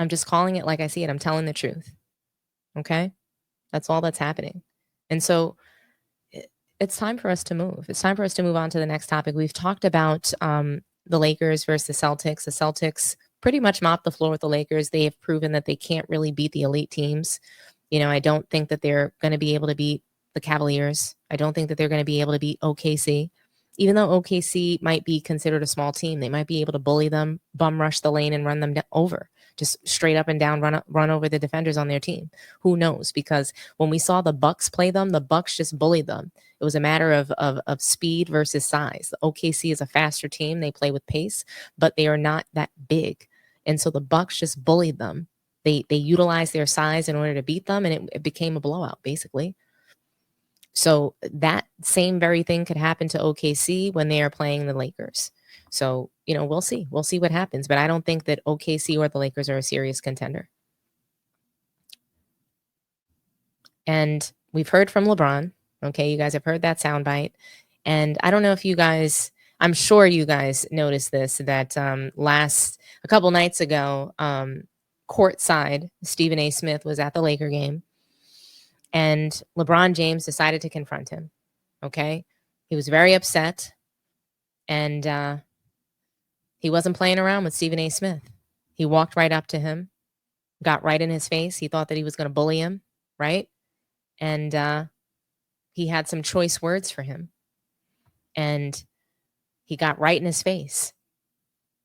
I'm just calling it like I see it. I'm telling the truth. Okay? That's all that's happening. And so it's time for us to move. It's time for us to move on to the next topic. We've talked about the Lakers versus the Celtics. The Celtics pretty much mopped the floor with the Lakers. They have proven that they can't really beat the elite teams. I don't think that they're going to be able to beat the Cavaliers. I don't think that they're going to be able to beat OKC. Even though OKC might be considered a small team, they might be able to bully them, bum rush the lane, and run them over. Just straight up and down, run over the defenders on their team. Who knows? Because when we saw the Bucks play them, the Bucks just bullied them. It was a matter of speed versus size. The OKC is a faster team. They play with pace, but they are not that big. And so the Bucks just bullied them. They utilized their size in order to beat them, and it became a blowout, basically. So that same very thing could happen to OKC when they are playing the Lakers. So, we'll see. We'll see what happens. But I don't think that OKC or the Lakers are a serious contender. And we've heard from LeBron. Okay, you guys have heard that soundbite. And I don't know if you guys, I'm sure you guys noticed this, that a couple nights ago, courtside, Stephen A. Smith was at the Laker game. And LeBron James decided to confront him. Okay. He was very upset. And he wasn't playing around with Stephen A. Smith. He walked right up to him, got right in his face. He thought that he was going to bully him, right? And he had some choice words for him. And he got right in his face.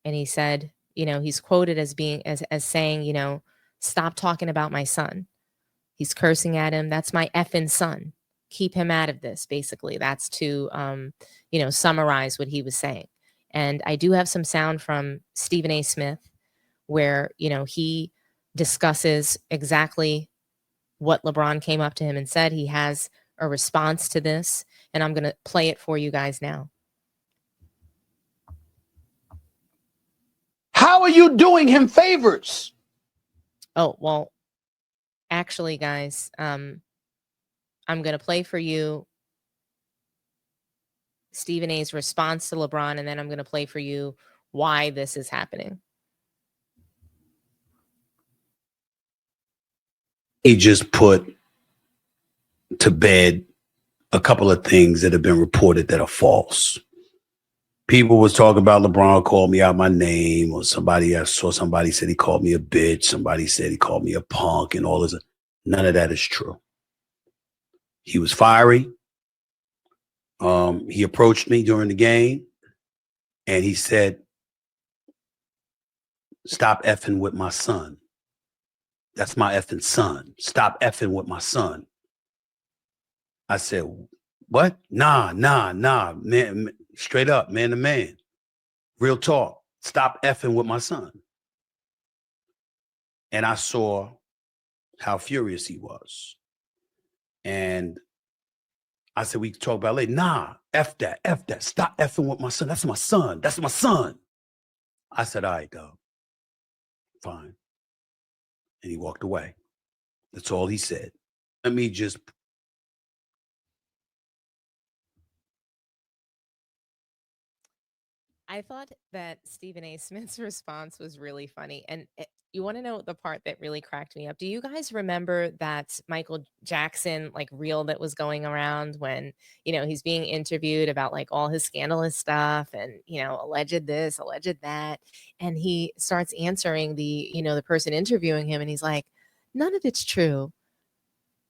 And he said, he's quoted as saying, stop talking about my son. He's cursing at him. That's my effing son. Keep him out of this, basically. That's to, summarize what he was saying. And I do have some sound from Stephen A. Smith where, he discusses exactly what LeBron came up to him and said. He has a response to this, and I'm going to play it for you guys now. How are you doing him favors? Oh, well, actually, guys, I'm going to play for you Stephen A's response to LeBron, and then I'm going to play for you why this is happening. He just put to bed a couple of things that have been reported that are false. People was talking about LeBron called me out my name, or I saw somebody said he called me a bitch. Somebody said he called me a punk and all this. None of that is true. He was fiery. He approached me during the game and he said, stop effing with my son. That's my effing son. Stop effing with my son. I said, what? Nah, man, straight up, man to man. Real talk. Stop effing with my son. And I saw how furious he was. And I said, we can talk about it later. Nah, F that. Stop effing with my son. That's my son. I said, all right, dog. Fine. And he walked away. That's all he said. Let me just. I thought that Stephen A. Smith's response was really funny. And you want to know the part that really cracked me up? Do you guys remember that Michael Jackson reel that was going around when, he's being interviewed about all his scandalous stuff and, alleged this, alleged that. And he starts answering the person interviewing him. And he's like, none of it's true.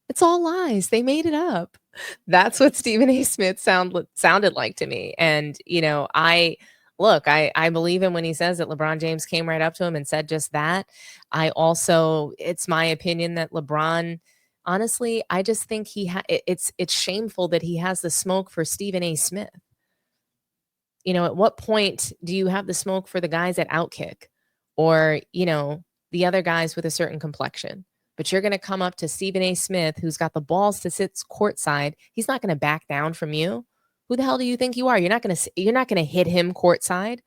It's all lies. They made it up. That's what Stephen A. Smith sounded like to me. And, I believe him when he says that LeBron James came right up to him and said just that. It's my opinion that LeBron, honestly, I just think it's shameful that he has the smoke for Stephen A. Smith. At what point do you have the smoke for the guys at Outkick or, the other guys with a certain complexion? But you're going to come up to Stephen A. Smith, who's got the balls to sit courtside. He's not going to back down from you. Who the hell do you think you are? You're not going to hit him courtside.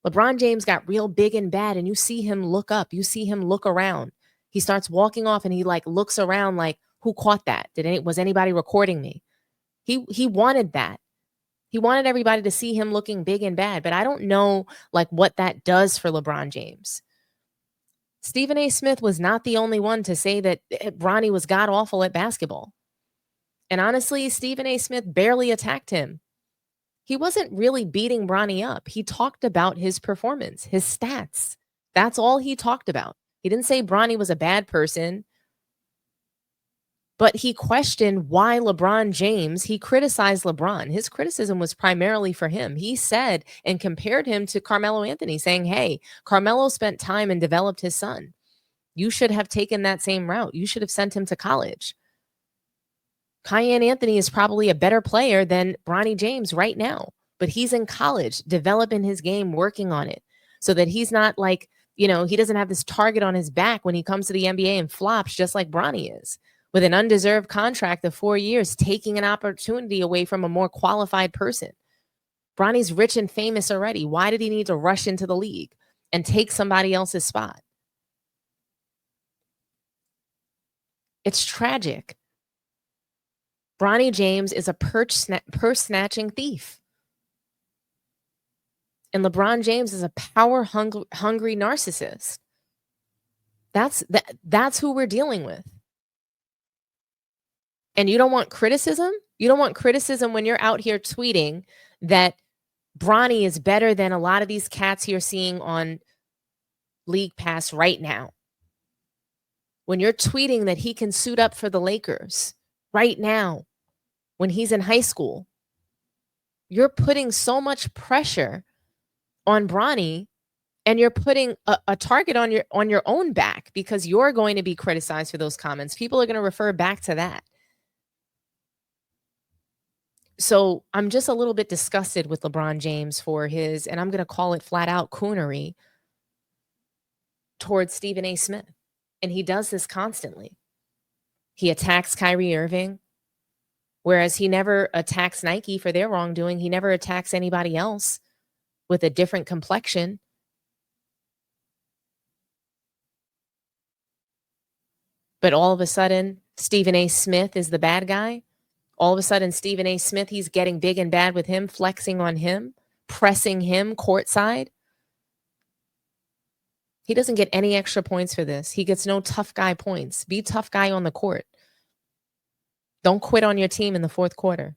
LeBron James got real big and bad, and you see him look up. You see him look around. He starts walking off, and he looks around like, who caught that? Was anybody recording me? He wanted that. He wanted everybody to see him looking big and bad. But I don't know what that does for LeBron James. Stephen A. Smith was not the only one to say that Bronny was god-awful at basketball. And honestly, Stephen A. Smith barely attacked him. He wasn't really beating Bronny up. He talked about his performance, his stats. That's all he talked about. He didn't say Bronny was a bad person, but he questioned why LeBron James, he criticized LeBron. His criticism was primarily for him. He said and compared him to Carmelo Anthony, saying, hey, Carmelo spent time and developed his son. You should have taken that same route. You should have sent him to college. Kyan Anthony is probably a better player than Bronny James right now, but he's in college, developing his game, working on it so that he's not like, he doesn't have this target on his back when he comes to the NBA and flops just like Bronny is, with an undeserved contract of 4 years, taking an opportunity away from a more qualified person. Bronny's rich and famous already. Why did he need to rush into the league and take somebody else's spot? It's tragic. Bronny James is a purse snatching thief. And LeBron James is a power hungry narcissist. That's who we're dealing with. And you don't want criticism? You don't want criticism when you're out here tweeting that Bronny is better than a lot of these cats you're seeing on League Pass right now. When you're tweeting that he can suit up for the Lakers right now, when he's in high school, you're putting so much pressure on Bronny, and you're putting a target on your own back because you're going to be criticized for those comments. People are going to refer back to that. So I'm just a little bit disgusted with LeBron James for his, and I'm going to call it flat out, coonery towards Stephen A. Smith. And he does this constantly. He attacks Kyrie Irving, whereas he never attacks Nike for their wrongdoing. He never attacks anybody else with a different complexion. But all of a sudden, Stephen A. Smith is the bad guy. All of a sudden, Stephen A. Smith, he's getting big and bad with him, flexing on him, pressing him courtside. He doesn't get any extra points for this. He gets no tough guy points. Be tough guy on the court. Don't quit on your team in the fourth quarter.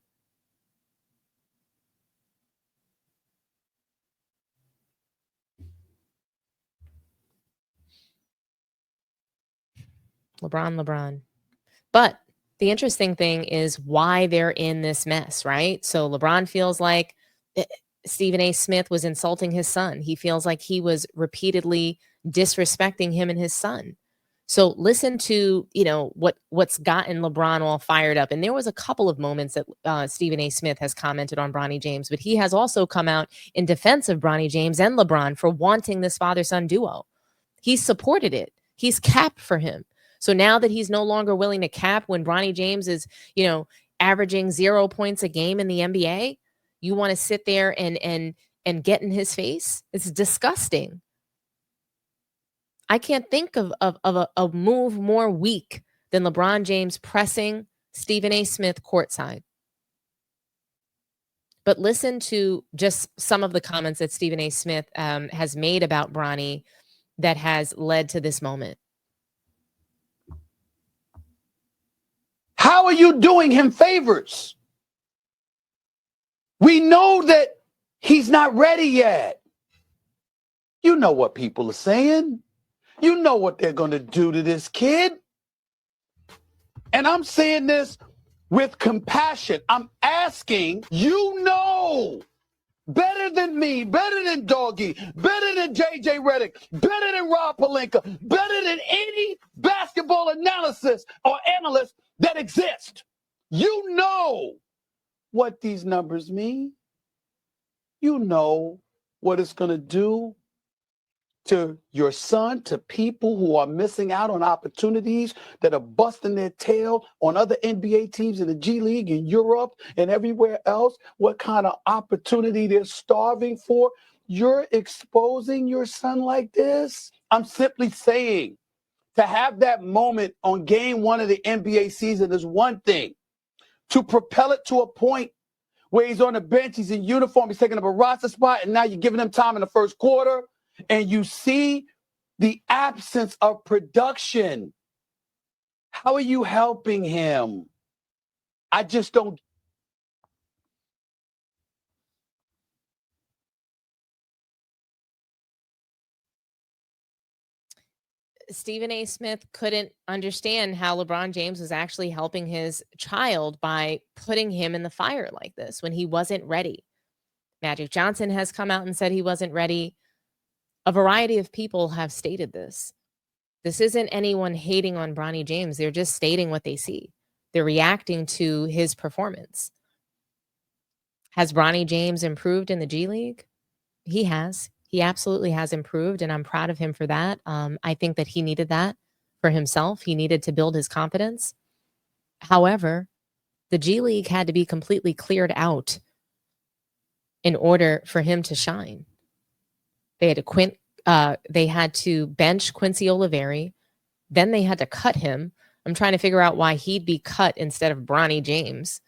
LeBron. But the interesting thing is why they're in this mess, right? So LeBron feels like Stephen A. Smith was insulting his son. He feels like he was repeatedly disrespecting him and his son. So listen to, what's gotten LeBron all fired up. And there was a couple of moments that Stephen A. Smith has commented on Bronny James, but he has also come out in defense of Bronny James and LeBron for wanting this father-son duo. He supported it. He's capped for him. So now that he's no longer willing to cap when Bronny James is, averaging 0 points a game in the NBA, you want to sit there and get in his face? It's disgusting. I can't think of a move more weak than LeBron James pressing Stephen A. Smith courtside. But listen to just some of the comments that Stephen A. Smith has made about Bronny that has led to this moment. How are you doing him favors? We know that he's not ready yet. You know what people are saying. You know what they're going to do to this kid. And I'm saying this with compassion. I'm asking, better than me, better than Doggy, better than JJ Redick, better than Rob Pelinka, better than any basketball analysis or analyst that exists. You know what these numbers mean. You know what it's going to do to your son, to people who are missing out on opportunities, that are busting their tail on other NBA teams in the G League in Europe and everywhere else, what kind of opportunity they're starving for. You're exposing your son like this? I'm simply saying, to have that moment on game one of the NBA season is one thing. To propel it to a point where he's on the bench, he's in uniform, he's taking up a roster spot, and now you're giving him time in the first quarter, and you see The absence of production. How are you helping him? I just don't. Stephen A. Smith couldn't understand how LeBron James was actually helping his child by putting him in the fire like this when he wasn't ready. Magic Johnson has come out and said he wasn't ready. A variety of people have stated this. This isn't anyone hating on Bronny James. They're just stating what they see. They're reacting to his performance. Has Bronny James improved in the G League? He has. He absolutely has improved, and I'm proud of him for that. I think that he needed that for himself. He needed to build his confidence. However, the G League had to be completely cleared out in order for him to shine. They had to bench Quincy Oliveri. Then they had to cut him. I'm trying to figure out why he'd be cut instead of Bronny James.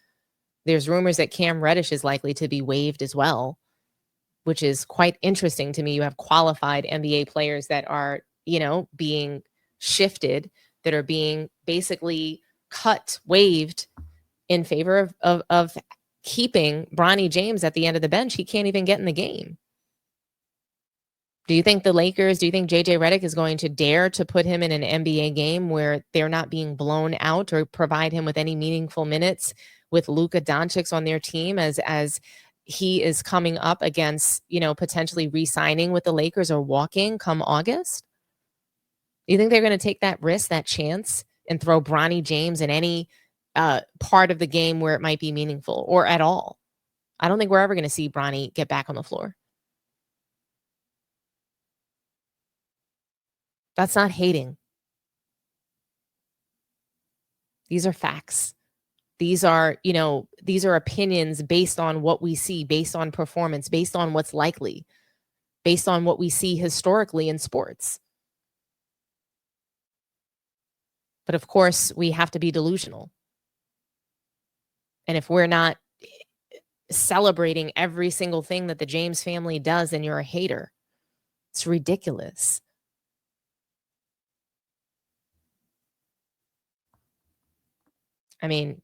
There's rumors that Cam Reddish is likely to be waived as well, which is quite interesting to me. You have qualified NBA players that are, being shifted, that are being basically cut, waived in favor of keeping Bronny James at the end of the bench. He can't even get in the game. Do you think JJ Redick is going to dare to put him in an NBA game where they're not being blown out or provide him with any meaningful minutes with Luka Doncic on their team as he is coming up against, potentially re-signing with the Lakers or walking come August? Do you think they're going to take that risk, that chance, and throw Bronny James in any part of the game where it might be meaningful or at all? I don't think we're ever going to see Bronny get back on the floor. That's not hating. These are facts. These are opinions based on what we see, based on performance, based on what's likely, based on what we see historically in sports. But of course, we have to be delusional. And if we're not celebrating every single thing that the James family does, then you're a hater. It's ridiculous. I mean,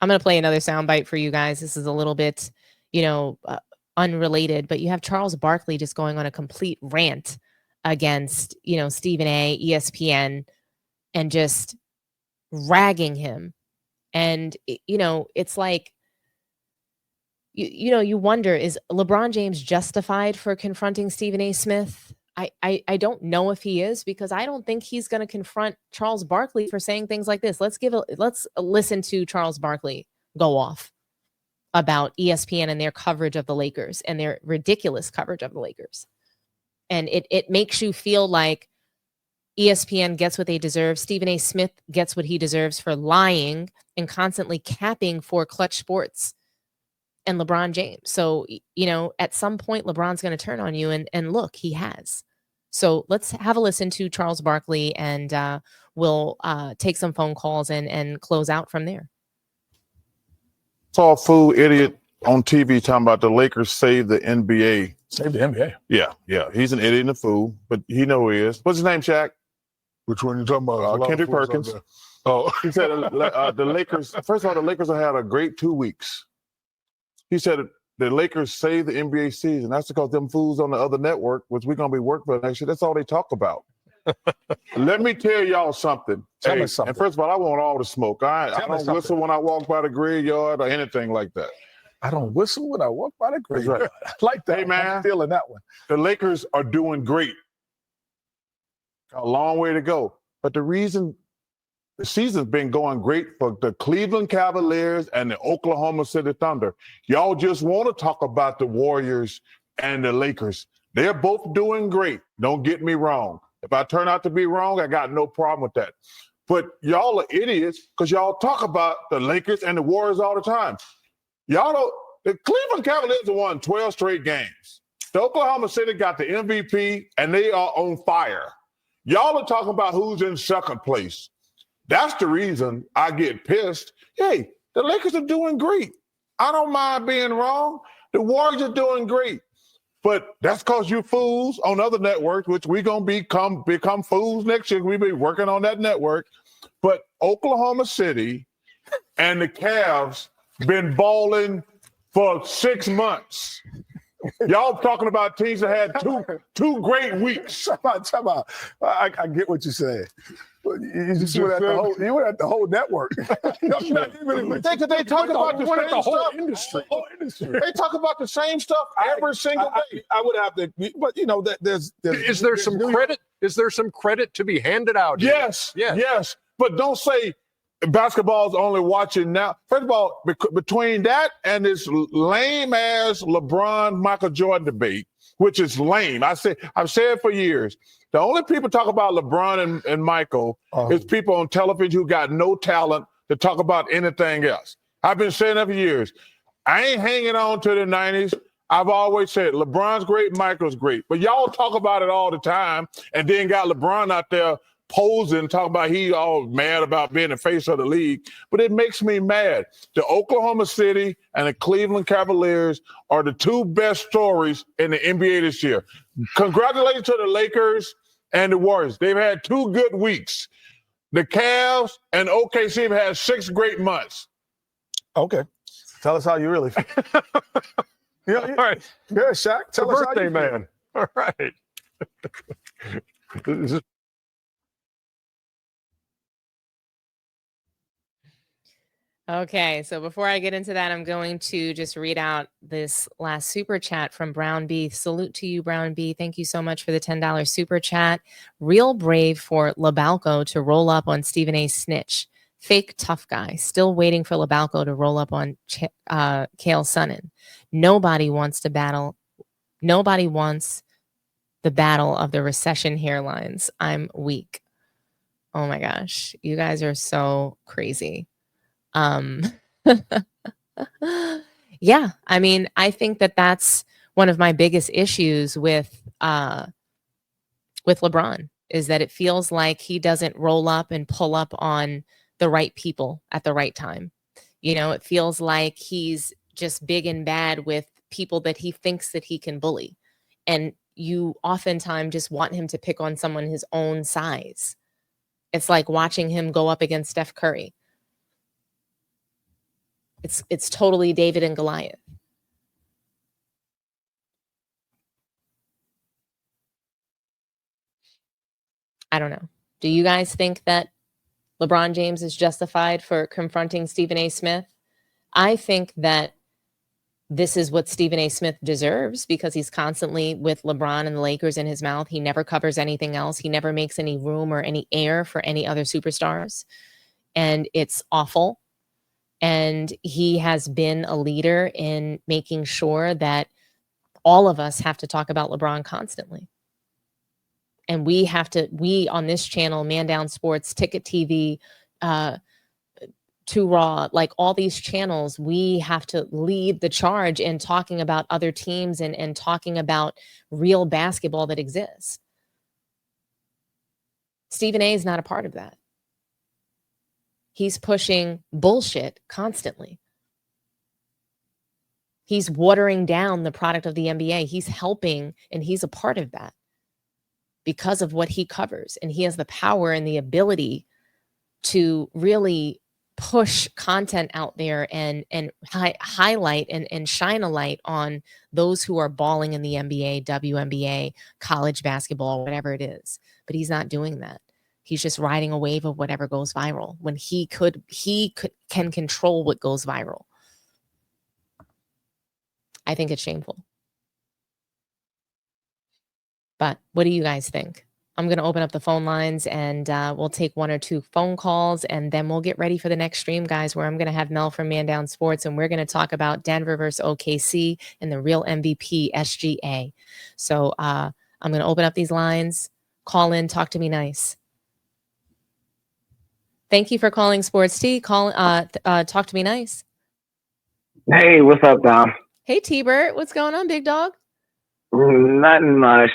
I'm going to play another soundbite for you guys. This is a little bit, unrelated, but you have Charles Barkley just going on a complete rant against, Stephen A., ESPN, and just ragging him. And, it's like, you wonder, is LeBron James justified for confronting Stephen A. Smith? I don't know if he is, because I don't think he's going to confront Charles Barkley for saying things like this. Let's listen to Charles Barkley go off about ESPN and their coverage of the Lakers and their ridiculous coverage of the Lakers. And it makes you feel like ESPN gets what they deserve. Stephen A. Smith gets what he deserves for lying and constantly capping for Clutch Sports and LeBron James. So, at some point, LeBron's going to turn on you, and look, he has. So let's have a listen to Charles Barkley, and we'll take some phone calls and close out from there. Saw a fool idiot on TV talking about the Lakers save the NBA. Save the NBA? Yeah. He's an idiot and a fool, but he know who he is. What's his name, Shaq? Which one you talking about? Kendrick Perkins. Oh. He said the Lakers, first of all, the Lakers have had a great 2 weeks. He said the Lakers saved the NBA season. That's because them fools on the other network, which we're going to be working for next year, that's all they talk about. Let me tell y'all something. Tell me something. And first of all, I want all the smoke. I don't whistle when I walk by the graveyard or anything like that. I don't whistle when I walk by the graveyard. Right. Like that. Hey, man. I'm feeling that one. The Lakers are doing great. A long way to go. But the reason the season's been going great for the Cleveland Cavaliers and the Oklahoma City Thunder. Y'all just want to talk about the Warriors and the Lakers. They're both doing great. Don't get me wrong. If I turn out to be wrong, I got no problem with that. But y'all are idiots because y'all talk about the Lakers and the Warriors all the time. Y'all don't. The Cleveland Cavaliers have won 12 straight games. The Oklahoma City got the MVP, and they are on fire. Y'all are talking about who's in second place. That's the reason I get pissed. Hey, the Lakers are doing great. I don't mind being wrong. The Warriors are doing great. But that's because you fools on other networks, which we going to become fools next year. We be working on that network. But Oklahoma City and the Cavs been balling for 6 months. Y'all talking about teams that had two great weeks. Time out. I get what you're saying. But you just went at the whole network. They talk about the whole industry. They talk about the same stuff every single day. I would have to, but you know that there's is there some credit? Is there some credit to be handed out? Yes. But don't say basketball's only watching now. First of all, between that and this lame ass LeBron Michael Jordan debate, which is lame. I've said it for years. The only people talk about LeBron and Michael is people on television who got no talent to talk about anything else. I've been saying that for years. I ain't hanging on to the 90s. I've always said LeBron's great, Michael's great. But y'all talk about it all the time and then got LeBron out there posing, talking about he all mad about being the face of the league. But it makes me mad. The Oklahoma City and the Cleveland Cavaliers are the two best stories in the NBA this year. Congratulations to the Lakers and the Warriors. They've had 2 good weeks. The Cavs and OKC have had 6 great months. Okay. Tell us how you really feel. All right. Yeah, Shaq. Tell us birthday how you man. All right. Okay, so before I get into that, I'm going to just read out this last super chat from Brown B. Salute to you, Brown B. Thank you so much for the $10 super chat. Real brave for Labalco to roll up on Stephen A. Snitch. Fake tough guy. Still waiting for Labalco to roll up on Kale Sonnen. Nobody wants to battle. Nobody wants the battle of the recession hairlines. I'm weak. Oh my gosh. You guys are so crazy. Yeah, I mean, I think that's one of my biggest issues with LeBron is that it feels like he doesn't roll up and pull up on the right people at the right time. You know, it feels like he's just big and bad with people that he thinks that he can bully. And you oftentimes just want him to pick on someone his own size. It's like watching him go up against Steph Curry. It's totally David and Goliath. I don't know. Do you guys think that LeBron James is justified for confronting Stephen A. Smith? I think that this is what Stephen A. Smith deserves because he's constantly with LeBron and the Lakers in his mouth. He never covers anything else. He never makes any room or any air for any other superstars. And it's awful. And he has been a leader in making sure that all of us have to talk about LeBron constantly. And we on this channel, Man Down Sports, Ticket TV, Too Raw, like all these channels, we have to lead the charge in talking about other teams and talking about real basketball that exists. Stephen A. is not a part of that. He's pushing bullshit constantly. He's watering down the product of the NBA. He's helping, and he's a part of that because of what he covers. And he has the power and the ability to really push content out there and highlight and shine a light on those who are balling in the NBA, WNBA, college basketball, whatever it is. But he's not doing that. He's just riding a wave of whatever goes viral when he can control what goes viral. I think it's shameful. But what do you guys think? I'm going to open up the phone lines and we'll take 1 or 2 phone calls and then we'll get ready for the next stream, guys, where I'm going to have Mel from Man Down Sports and we're going to talk about Denver versus OKC and the real MVP, SGA. So I'm going to open up these lines. Call in, talk to me nice. Thank you for calling Sports T. Talk to me nice. Hey, what's up, Dom? Hey, T-Bert. What's going on, big dog? Nothing much.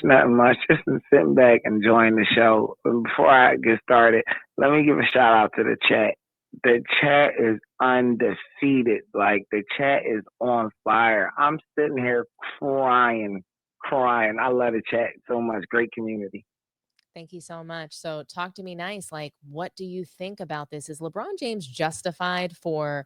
Just sitting back, enjoying the show. Before I get started, let me give a shout out to the chat. The chat is undefeated. Like, the chat is on fire. I'm sitting here crying crying. I love the chat so much. Great community. Thank you so much. So talk to me nice. Like, what do you think about this? Is LeBron James justified for,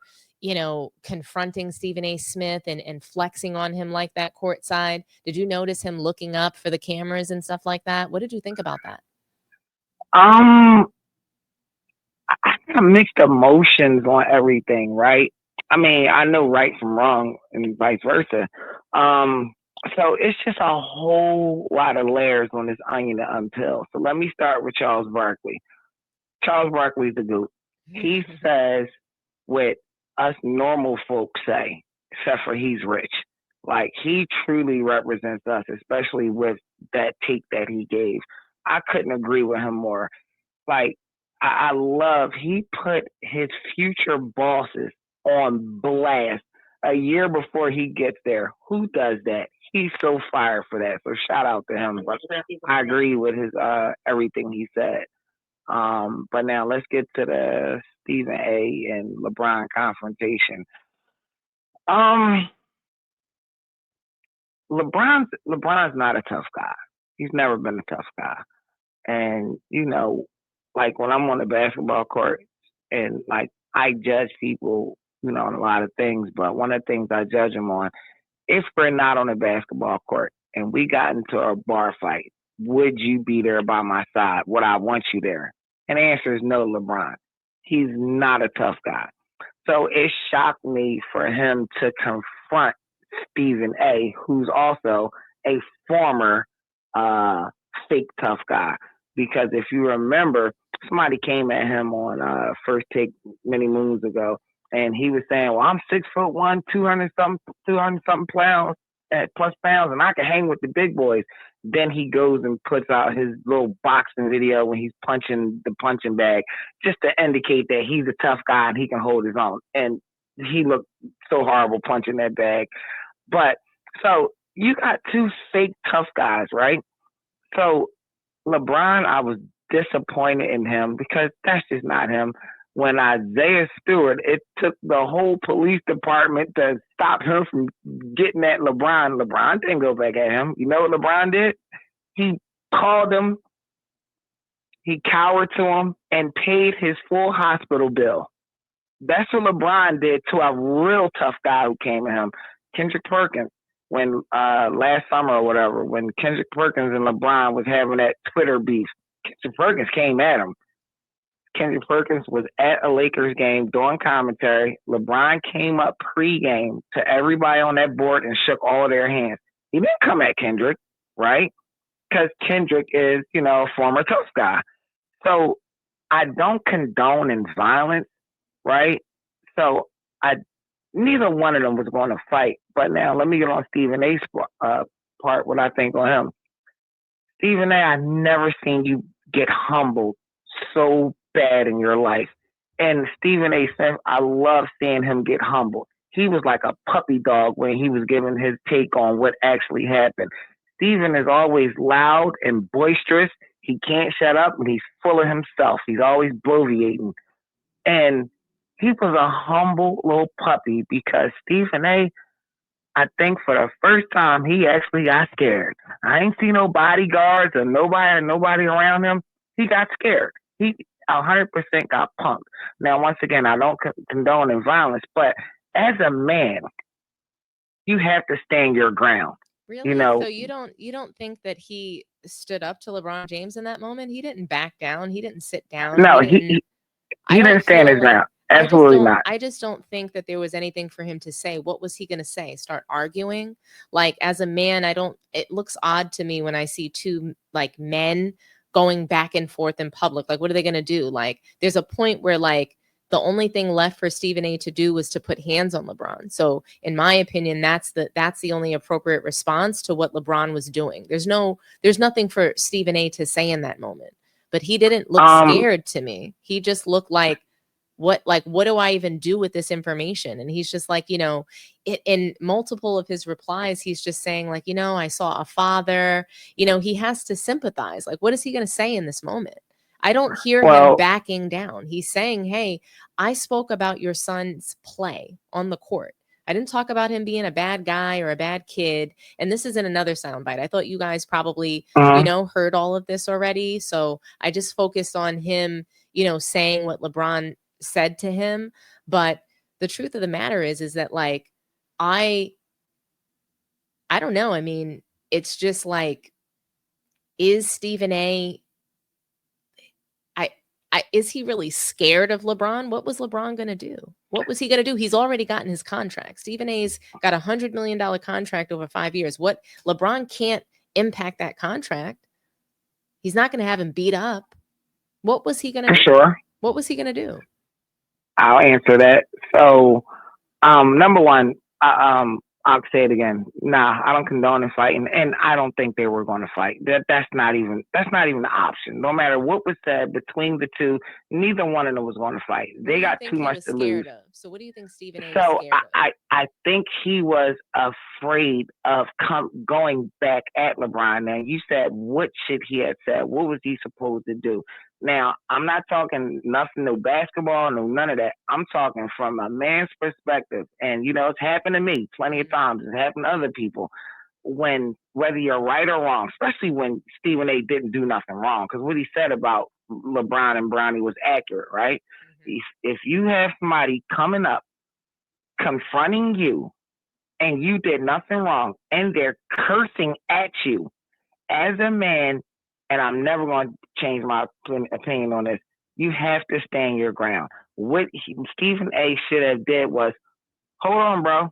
confronting Stephen A. Smith and flexing on him like that courtside? Did you notice him looking up for the cameras and stuff like that? What did you think about that? I got mixed emotions on everything, right? I mean, I know right from wrong and vice versa. So it's just a whole lot of layers on this onion to unpeel. So let me start with Charles Barkley. Charles Barkley's the GOAT. He says what us normal folks say, except for he's rich. Like, he truly represents us, especially with that take that he gave. I couldn't agree with him more. Like, I love, he put his future bosses on blast a year before he gets there. Who does that? He's so fired for that. So shout out to him. But I agree with his everything he said. But now let's get to the Stephen A. and LeBron confrontation. LeBron's not a tough guy. He's never been a tough guy. And, like when I'm on the basketball court and like I judge people, on a lot of things, but one of the things I judge them on, if we're not on a basketball court and we got into a bar fight, would you be there by my side? Would I want you there? And the answer is no, LeBron. He's not a tough guy. So it shocked me for him to confront Stephen A., who's also a former fake tough guy. Because if you remember, somebody came at him on First Take many moons ago, and he was saying, "Well, I'm 6'1", 200 something pounds, plus pounds, and I can hang with the big boys." Then he goes and puts out his little boxing video when he's punching the punching bag, just to indicate that he's a tough guy and he can hold his own. And he looked so horrible punching that bag. But so you got two fake tough guys, right? So LeBron, I was disappointed in him because that's just not him. When Isaiah Stewart, it took the whole police department to stop him from getting at LeBron. LeBron didn't go back at him. You know what LeBron did? He called him, he cowered to him, and paid his full hospital bill. That's what LeBron did to a real tough guy who came at him, Kendrick Perkins. When last summer or whatever, when Kendrick Perkins and LeBron was having that Twitter beef, Kendrick Perkins came at him. Kendrick Perkins was at a Lakers game doing commentary. LeBron came up pregame to everybody on that board and shook all their hands. He didn't come at Kendrick, right? Because Kendrick is, a former tough guy. So I don't condone violence, right? So neither one of them was going to fight. But now let me get on Stephen A's part, what I think on him. Stephen A., I never seen you get humbled so bad in your life. And Stephen A. Smith, I love seeing him get humbled. He was like a puppy dog when he was giving his take on what actually happened. Stephen is always loud and boisterous. He can't shut up, and he's full of himself. He's always bloviating. And he was a humble little puppy because Stephen A., I think for the first time, he actually got scared. I ain't seen no bodyguards or nobody around him. He got scared. He 100% got punked. Now, once again, I don't condone violence, but as a man, you have to stand your ground. Really? So you don't think that he stood up to LeBron James in that moment? He didn't back down. He didn't sit down. No, he didn't stand his ground. Absolutely not. I just don't think that there was anything for him to say. What was he going to say? Start arguing? Like, as a man, it looks odd to me when I see two like men going back and forth in public. Like, what are they going to do? Like, there's a point where like the only thing left for Stephen A. to do was to put hands on LeBron. So in my opinion, that's the only appropriate response to what LeBron was doing. There's nothing for Stephen A. to say in that moment, but he didn't look scared to me. He just looked like, what do I even do with this information? And he's just like, in multiple of his replies, he's just saying like, I saw a father, he has to sympathize. Like, what is he going to say in this moment? I don't hear him backing down. He's saying, hey, I spoke about your son's play on the court. I didn't talk about him being a bad guy or a bad kid. And this isn't another soundbite. I thought you guys probably, heard all of this already. So I just focused on him, saying what LeBron said to him. But the truth of the matter is that like, I don't know. I mean, it's just like, is Stephen A, is he really scared of LeBron? What was LeBron going to do? What was he going to do? He's already gotten his contract. Stephen A's got $100 million contract over 5 years. What LeBron can't impact that contract. He's not going to have him beat up. What was he going to do? Sure. What was he going to do? I'll answer that. So, number one, I'll say it again. Nah, I don't condone in fighting, and I don't think they were going to fight. That's not even an option. No matter what was said between the two, neither one of them was going to fight. They got too much to lose. So what do you think Stephen A was scared of? I think he was afraid of going back at LeBron. Now, you said, what should he have said? What was he supposed to do? Now, I'm not talking nothing, no basketball, no none of that. I'm talking from a man's perspective. And, it's happened to me plenty of times. It's happened to other people. Whether you're right or wrong, especially when Stephen A didn't do nothing wrong, because what he said about LeBron and Bronny was accurate, right? Mm-hmm. If you have somebody coming up, confronting you, and you did nothing wrong, and they're cursing at you as a man, and I'm never going to change my opinion on this, you have to stand your ground. What Stephen A should have did was, hold on, bro.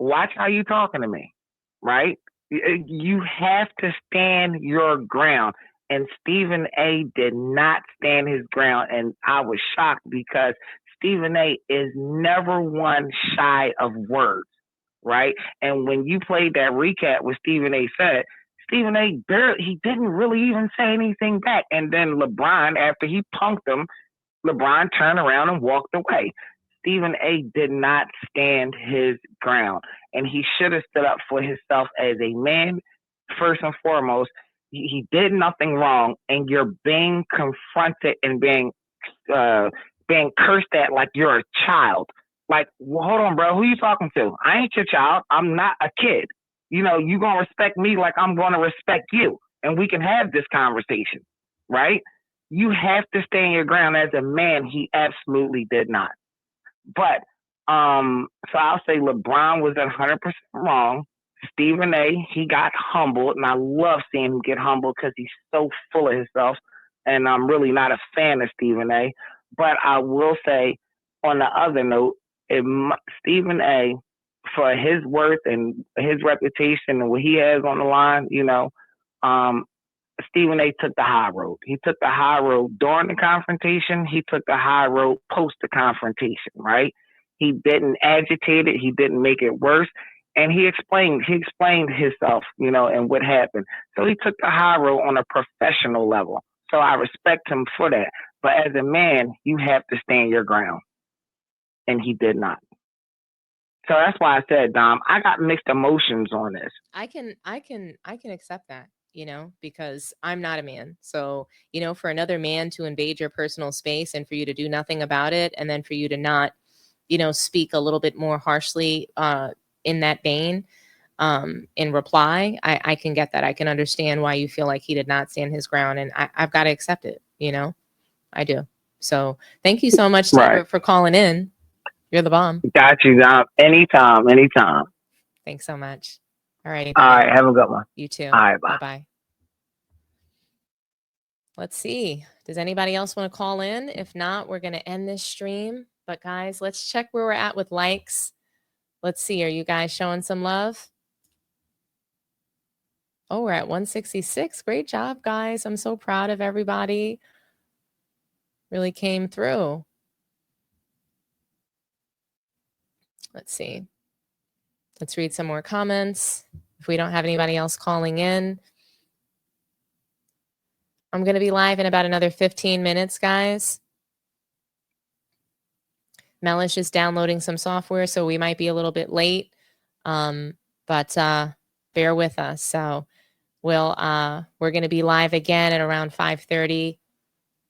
Watch how you talking to me, right? You have to stand your ground. And Stephen A did not stand his ground. And I was shocked because Stephen A is never one shy of words, right? And when you played that recap with Stephen A said, Stephen A he didn't really even say anything back. And then LeBron, after he punked him, LeBron turned around and walked away. Stephen A did not stand his ground. And he should have stood up for himself as a man, first and foremost. He did nothing wrong, and you're being confronted and being cursed at like you're a child. Like, well, hold on, bro. Who you talking to? I ain't your child. I'm not a kid. You going to respect me like I'm going to respect you. And we can have this conversation, right? You have to stand your ground as a man. He absolutely did not. But, so I'll say LeBron was 100% wrong. Stephen A, he got humbled. And I love seeing him get humbled because he's so full of himself. And I'm really not a fan of Stephen A. But I will say, on the other note, Stephen A, for his worth and his reputation and what he has on the line, Stephen A took the high road. He took the high road during the confrontation. He took the high road post the confrontation, right? He didn't agitate it. He didn't make it worse. And he explained himself, and what happened. So he took the high road on a professional level. So I respect him for that. But as a man, you have to stand your ground. And he did not. So that's why I said, Dom, I got mixed emotions on this. I can accept that, because I'm not a man. So, for another man to invade your personal space and for you to do nothing about it, and then for you to not, speak a little bit more harshly in that vein in reply, I can get that. I can understand why you feel like he did not stand his ground, and I've got to accept it, I do. So thank you so much, Taylor, for calling in. You're the bomb. Got you, Dom. Anytime. Thanks so much. All right. All right. Have a good one. You too. All right. Bye. Bye-bye. Let's see. Does anybody else want to call in? If not, we're going to end this stream. But guys, let's check where we're at with likes. Let's see. Are you guys showing some love? Oh, we're at 166. Great job, guys. I'm so proud of everybody. Really came through. Let's see. Let's read some more comments. If we don't have anybody else calling in, I'm going to be live in about another 15 minutes, guys. Melish is downloading some software, so we might be a little bit late, but bear with us. So we're going to be live again at around 5:30,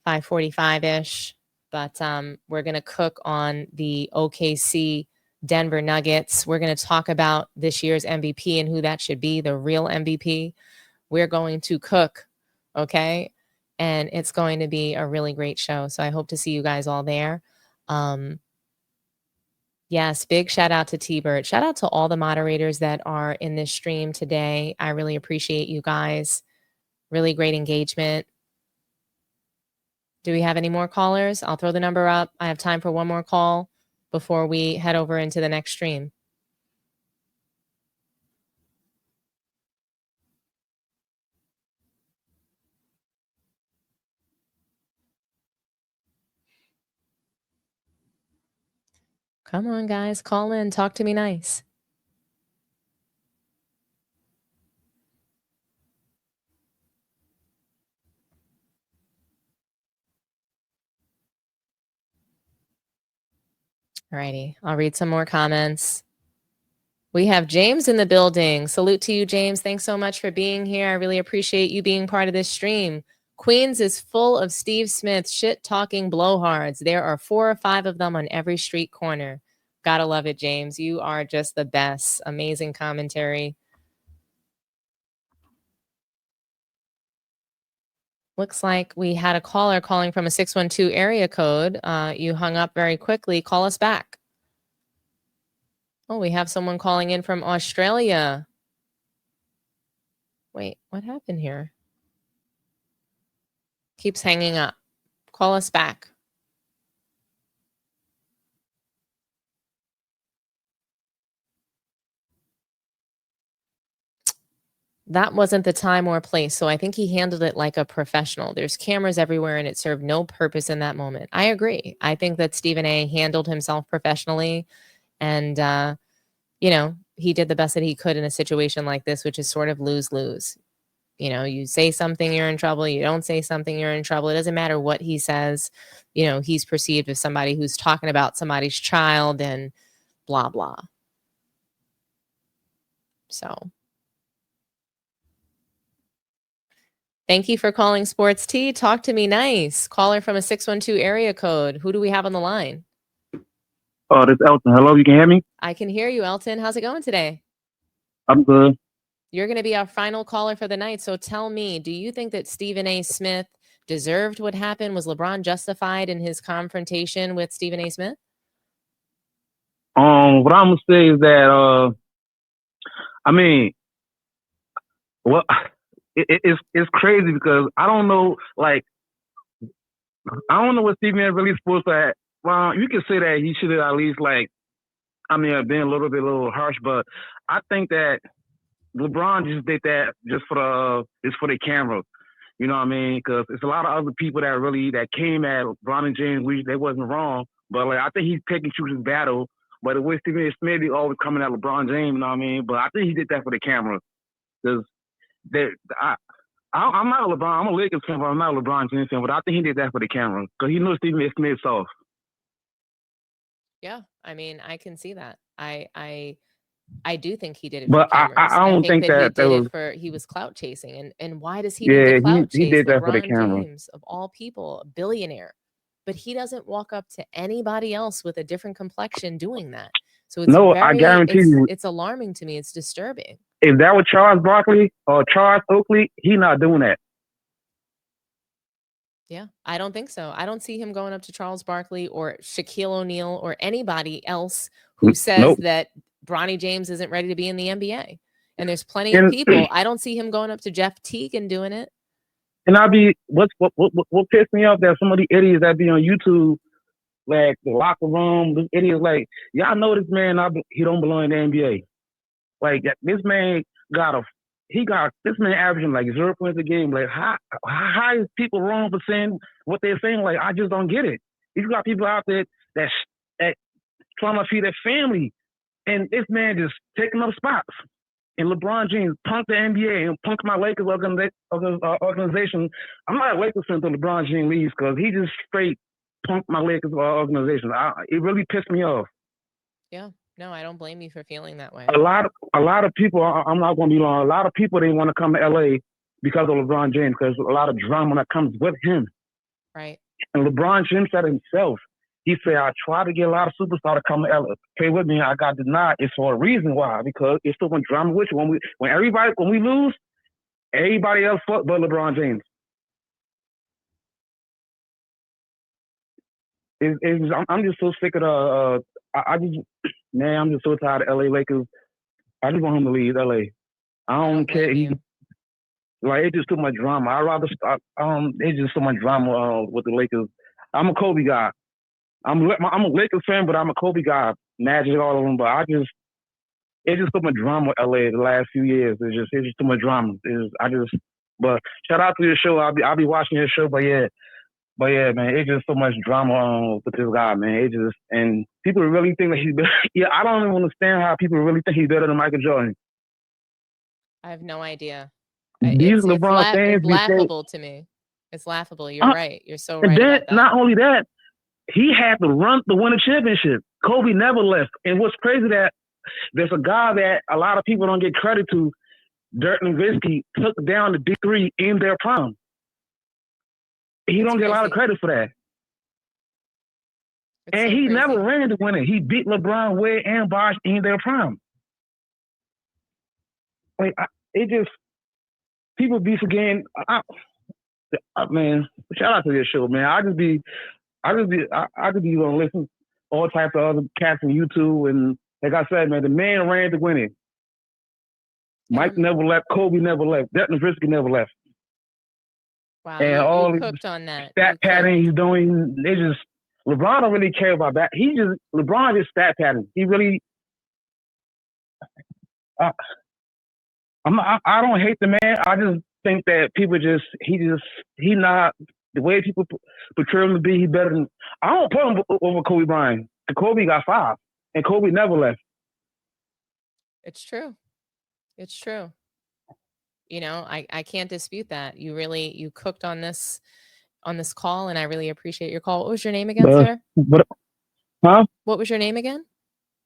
5:45-ish, but we're going to cook on the OKC Denver Nuggets. We're going to talk about this year's MVP and who that should be, the real MVP. We're going to cook, okay? And it's going to be a really great show. So I hope to see you guys all there. Yes, big shout out to T-Bird. Shout out to all the moderators that are in this stream today. I really appreciate you guys. Really great engagement. Do we have any more callers? I'll throw the number up. I have time for one more call before we head over into the next stream. Come on, guys. Call in. Talk to me nice. Alrighty. I'll read some more comments. We have James in the building. Salute to you, James. Thanks so much for being here. I really appreciate you being part of this stream. Queens is full of Steve Smith shit-talking blowhards. There are 4 or 5 of them on every street corner. Gotta love it, James. You are just the best. Amazing commentary. Looks like we had a caller calling from a 612 area code. You hung up very quickly. Call us back. Oh, we have someone calling in from Australia. Wait, what happened here? Keeps hanging up. Call us back. That wasn't the time or place, so I think he handled it like a professional. There's cameras everywhere, and it served no purpose in that moment. I agree. I think that Stephen A. handled himself professionally, and, you know, he did the best that he could in a situation like this, which is sort of lose-lose. You know, you say something, you're in trouble. You don't say something, you're in trouble. It doesn't matter what he says. You know, he's perceived as somebody who's talking about somebody's child and blah, blah. So thank you for calling Sports Tea. Talk to me nice. Caller from a 612 area code. Who do we have on the line? Oh, this is Elton. Hello, you can hear me? I can hear you, Elton. How's it going today? I'm good. You're going to be our final caller for the night. So tell me, do you think that Stephen A. Smith deserved what happened? Was LeBron justified in his confrontation with Stephen A. Smith? What I'm gonna say is that I mean, well, it's crazy because I don't know, like, I don't know what Stephen A. really supposed to. Well, you can say that he should have at least, like, I mean, been a little harsh, but I think that LeBron just did that just for the camera. You know what I mean? Because it's a lot of other people that came at LeBron and James. They wasn't wrong, but like I think he's taking choose his battle. But the way Stephen A. Smith be always coming at LeBron James, you know what I mean? But I think he did that for the camera. Because I'm not a LeBron. I'm a Lakers fan, but I'm not a LeBron James fan. But I think he did that for the camera because he knows Stephen A. Smith's soft. Yeah, I mean, I can see that. I do think he did it But for cameras. I don't think that he was clout chasing. And why does he need to clout chase? He did that for the LeBron camera. James, of all people, a billionaire. But he doesn't walk up to anybody else with a different complexion doing that. So it's I guarantee you, it's alarming to me. It's disturbing. If that was Charles Barkley or Charles Oakley, he's not doing that. Yeah, I don't think so. I don't see him going up to Charles Barkley or Shaquille O'Neal or anybody else who says that Bronny James isn't ready to be in the NBA. And there's plenty of people. I don't see him going up to Jeff Teague and doing it. And what pissed me off that some of the idiots that be on YouTube, like the locker room, the idiots like, y'all know this man, he don't belong in the NBA. Like this man this man averaging like 0 points a game. Like how is people wrong for saying what they're saying? Like I just don't get it. You got people out there that trying to feed their family, and this man just taking up spots. And LeBron James punked the NBA and punked my Lakers organization. I'm not a Lakers fan until LeBron James leaves because he just straight punked my Lakers organization. It really pissed me off. Yeah. No, I don't blame you for feeling that way. A lot of people, I'm not going to be long, a lot of people didn't want to come to LA because of LeBron James because a lot of drama that comes with him. Right. And LeBron James said himself, He said, I tried to get a lot of superstars to come to play with me. I got denied. It's for a reason why. Because it's still one drama with you. When we lose, everybody else fuck but LeBron James. I'm just so sick of the. I'm just so tired of LA Lakers. I just want him to leave LA. I don't care. It's just too much drama. I'd rather stop. It's just so much drama with the Lakers. I'm a Kobe guy. I'm a Lakers fan, but I'm a Kobe guy. Magic, all of them. But it's just so much drama with LA the last few years. It's just too much drama. But shout out to your show. I'll be watching your show. But yeah, man, it's just so much drama with this guy, man. And people really think that he's better. Yeah, I don't even understand how people really think he's better than Michael Jordan. I have no idea. These LeBron fans, it's laughable to me. It's laughable. You're right. You're so right. And then, about that. Not only that, he had to run to win a championship. Kobe never left. And what's crazy that there's a guy that a lot of people don't get credit to. Dirk Nowitzki took down the D3 in their prime. He don't get a lot of credit for that. And he never ran to win it. He beat LeBron, Wade, and Bosh in their prime. People be forgetting. Man, shout out to this show, man. I just be gonna listen all types of other cats on YouTube, and like I said, man, the man ran to win it. Mike never left. Kobe never left. Dirk Nowitzki never left. Wow, and all you cooked on that. Stat padding he's doing, LeBron don't really care about that. LeBron just stat padding. He really. I don't hate the man. I just think that people he not the way people portray him to be. He better than. I don't put him over Kobe Bryant. Kobe got 5, and Kobe never left. It's true. It's true. You know, I can't dispute that. You cooked on this call, and I really appreciate your call. What was your name again, sir? Huh? What was your name again?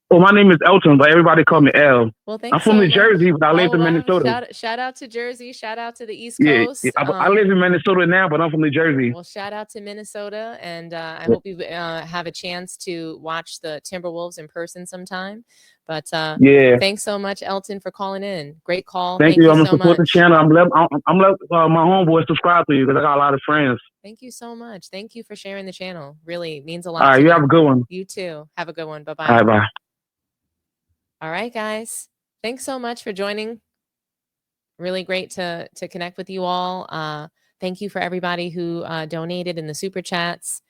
Well, my name is Elton, but everybody call me L. Well, thanks. I'm from New Jersey, but I live in Minnesota. Shout out to Jersey. Shout out to the East Coast. Yeah, I live in Minnesota now, but I'm from New Jersey. Well, shout out to Minnesota, and I hope you have a chance to watch the Timberwolves in person sometime. But thanks so much, Elton, for calling in. Great call. Thank you. I'm gonna support the channel. I'm let my homeboys subscribe to you because I got a lot of friends. Thank you so much. Thank you for sharing the channel. Really means a lot. All right, you have a good one. You too. Have a good one. Bye bye. All right, bye. All right, guys. Thanks so much for joining. Really great to connect with you all. Thank you for everybody who donated in the super chats.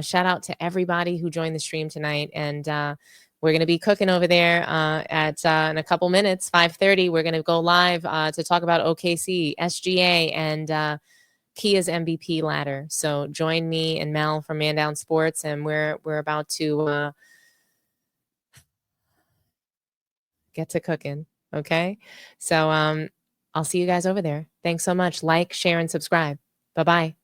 Shout out to everybody who joined the stream tonight. And we're going to be cooking over there in a couple minutes, 5:30. We're going to go live to talk about OKC, SGA, and Kia's MVP ladder. So join me and Mel from Man Down Sports, and we're about to get to cooking. Okay. So I'll see you guys over there. Thanks so much. Like, share, and subscribe. Bye-bye.